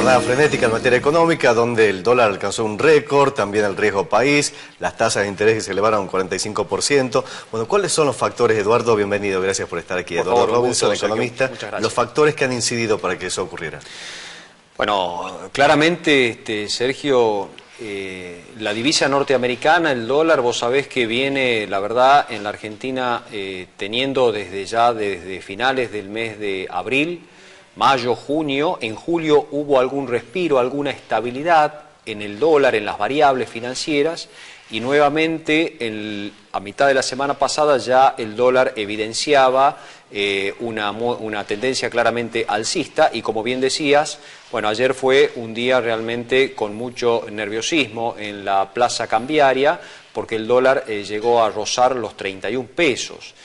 jornada frenética en materia económica, donde el dólar alcanzó un récord, también el riesgo país, las tasas de interés que se elevaron un 45%. Bueno, ¿cuáles son los factores, Eduardo? Bienvenido, gracias por estar aquí. Por Eduardo favor, Robinson, gusto, economista. muchas gracias. Los factores que han incidido para que eso ocurriera. Bueno, claramente, Sergio, la divisa norteamericana, el dólar, vos sabés que viene, la verdad, en la Argentina teniendo desde finales del mes de abril, mayo, junio. En julio hubo algún respiro, alguna estabilidad en el dólar, en las variables financieras, y nuevamente a mitad de la semana pasada ya el dólar evidenciaba una tendencia claramente alcista, y como bien decías, bueno, ayer fue un día realmente con mucho nerviosismo en la plaza cambiaria, porque el dólar llegó a rozar los 31 pesos.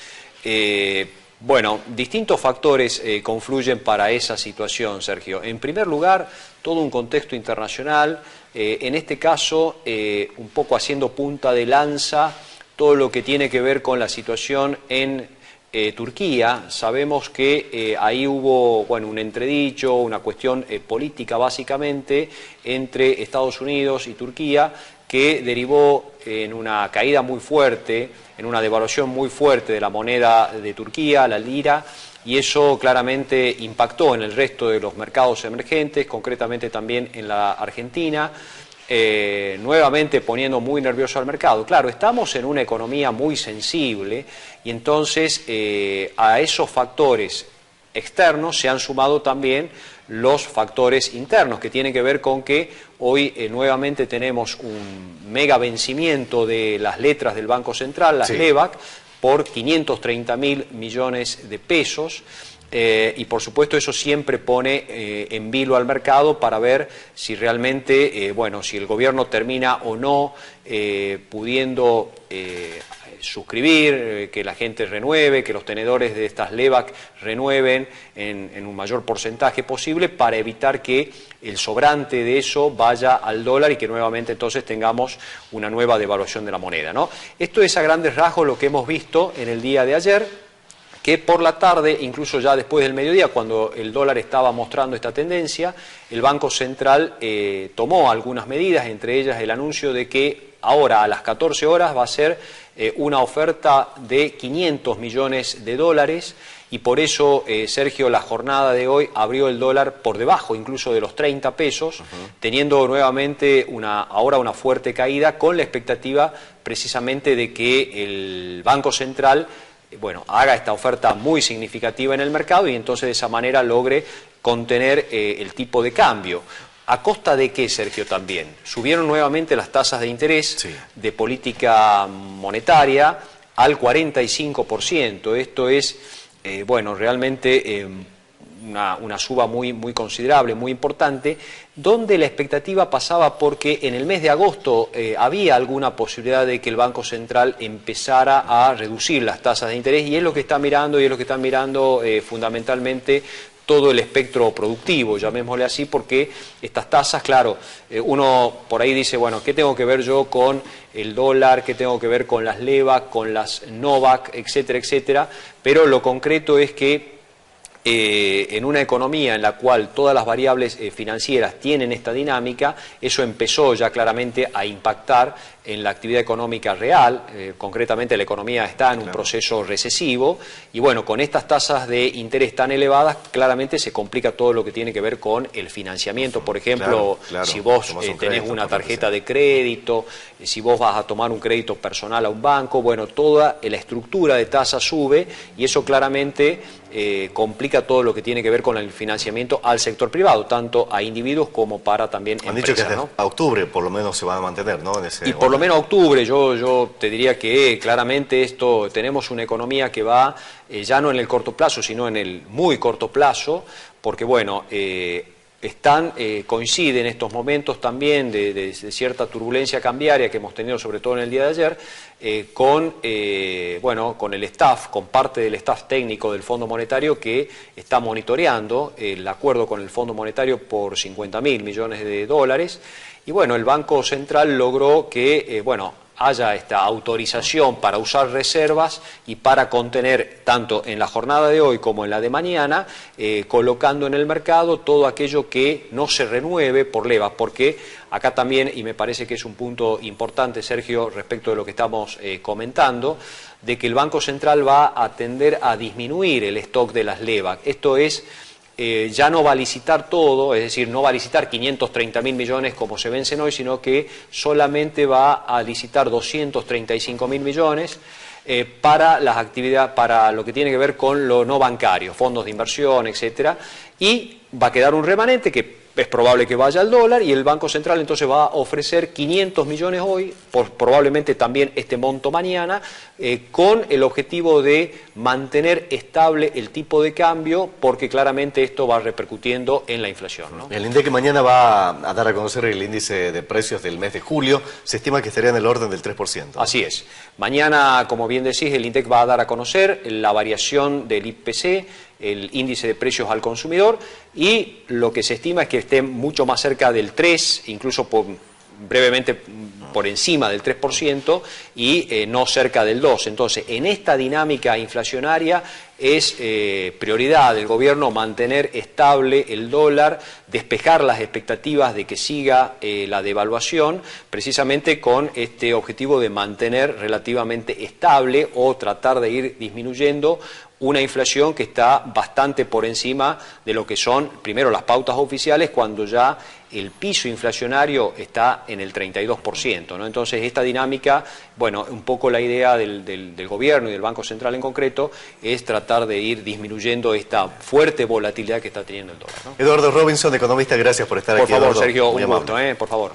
Bueno, distintos factores confluyen para esa situación, Sergio. En primer lugar, todo un contexto internacional, en este caso un poco haciendo punta de lanza todo lo que tiene que ver con la situación en Turquía. Sabemos que ahí hubo, bueno, un entredicho, una cuestión política básicamente entre Estados Unidos y Turquía, que derivó en una caída muy fuerte, en una devaluación muy fuerte de la moneda de Turquía, la lira, y eso claramente impactó en el resto de los mercados emergentes, concretamente también en la Argentina, nuevamente poniendo muy nervioso al mercado. Claro, estamos en una economía muy sensible, y entonces a esos factores externos se han sumado también los factores internos, que tienen que ver con que hoy nuevamente tenemos un mega vencimiento de las letras del Banco Central, las LEBAC, por 530.000 millones de pesos. Y por supuesto eso siempre pone en vilo al mercado para ver si realmente, bueno, si el gobierno termina o no pudiendo suscribir, que la gente renueve, que los tenedores de estas LEBAC renueven en un mayor porcentaje posible, para evitar que el sobrante de eso vaya al dólar y que nuevamente entonces tengamos una nueva devaluación de la moneda, ¿no? Esto es a grandes rasgos lo que hemos visto en el día de ayer, que por la tarde, incluso ya después del mediodía, cuando el dólar estaba mostrando esta tendencia, el Banco Central tomó algunas medidas, entre ellas el anuncio de que ahora a las 14 horas va a ser una oferta de 500 millones de dólares, y por eso, Sergio, la jornada de hoy abrió el dólar por debajo incluso de los 30 pesos, teniendo nuevamente ahora una fuerte caída, con la expectativa precisamente de que el Banco Central, bueno, haga esta oferta muy significativa en el mercado y entonces de esa manera logre contener el tipo de cambio. ¿A costa de qué, Sergio, también? Subieron nuevamente las tasas de interés de política monetaria al 45%. Esto es, bueno, realmente una suba muy considerable, muy importante, donde la expectativa pasaba porque en el mes de agosto había alguna posibilidad de que el Banco Central empezara a reducir las tasas de interés, y es lo que está mirando, y es lo que están mirando fundamentalmente todo el espectro productivo, llamémosle así, porque estas tasas, claro, uno por ahí dice, bueno, ¿qué tengo que ver yo con el dólar? ¿Qué tengo que ver con las LEBAC, con las NOVAC, etcétera, etcétera? Pero lo concreto es que en una economía en la cual todas las variables financieras tienen esta dinámica, eso empezó ya claramente a impactar en la actividad económica real. Concretamente la economía está en un proceso recesivo, y bueno, con estas tasas de interés tan elevadas, claramente se complica todo lo que tiene que ver con el financiamiento. Por ejemplo, si vos tenés una tarjeta de crédito, si vos vas a tomar un crédito personal a un banco, bueno, toda la estructura de tasas sube, y eso claramente complica todo lo que tiene que ver con el financiamiento al sector privado, tanto a individuos como para también empresas. Han dicho que hasta octubre por lo menos se van a mantener, ¿no? Y por lo menos octubre, yo te diría que claramente tenemos una economía que va ya no en el corto plazo, sino en el muy corto plazo, porque bueno, coinciden estos momentos también de cierta turbulencia cambiaria que hemos tenido, sobre todo en el día de ayer, con el staff, con parte del staff técnico del Fondo Monetario, que está monitoreando el acuerdo con el Fondo Monetario por 50.000 millones de dólares. Y bueno, el Banco Central logró que, haya esta autorización para usar reservas y para contener, tanto en la jornada de hoy como en la de mañana, colocando en el mercado todo aquello que no se renueve por levas, porque acá también, y me parece que es un punto importante, Sergio, respecto de lo que estamos comentando, de que el Banco Central va a tender a disminuir el stock de las LEVAC. Esto es, ya no va a licitar todo, es decir, no va a licitar 530.000 millones como se vencen hoy, sino que solamente va a licitar 235.000 millones para las actividades, para lo que tiene que ver con lo no bancario, fondos de inversión, etcétera, y va a quedar un remanente que es probable que vaya al dólar, y el Banco Central entonces va a ofrecer 500 millones hoy, probablemente también este monto mañana, con el objetivo de mantener estable el tipo de cambio, porque claramente esto va repercutiendo en la inflación, ¿no? El INDEC mañana va a dar a conocer el índice de precios del mes de julio, se estima que estaría en el orden del 3%. Así es. Mañana, como bien decís, el INDEC va a dar a conocer la variación del IPC, el índice de precios al consumidor, y lo que se estima es que esté mucho más cerca del 3, incluso brevemente por encima del 3% y no cerca del 2. Entonces, en esta dinámica inflacionaria es prioridad del gobierno mantener estable el dólar, despejar las expectativas de que siga la devaluación, precisamente con este objetivo de mantener relativamente estable o tratar de ir disminuyendo una inflación que está bastante por encima de lo que son, primero, las pautas oficiales, cuando ya el piso inflacionario está en el 32%, ¿no? Entonces, esta dinámica, bueno, un poco la idea del gobierno y del Banco Central en concreto es tratar de ir disminuyendo esta fuerte volatilidad que está teniendo el dólar, ¿no? Eduardo Robinson, economista, gracias por estar aquí. Por favor, Eduardo. Sergio, Muy un amable. gusto, por favor.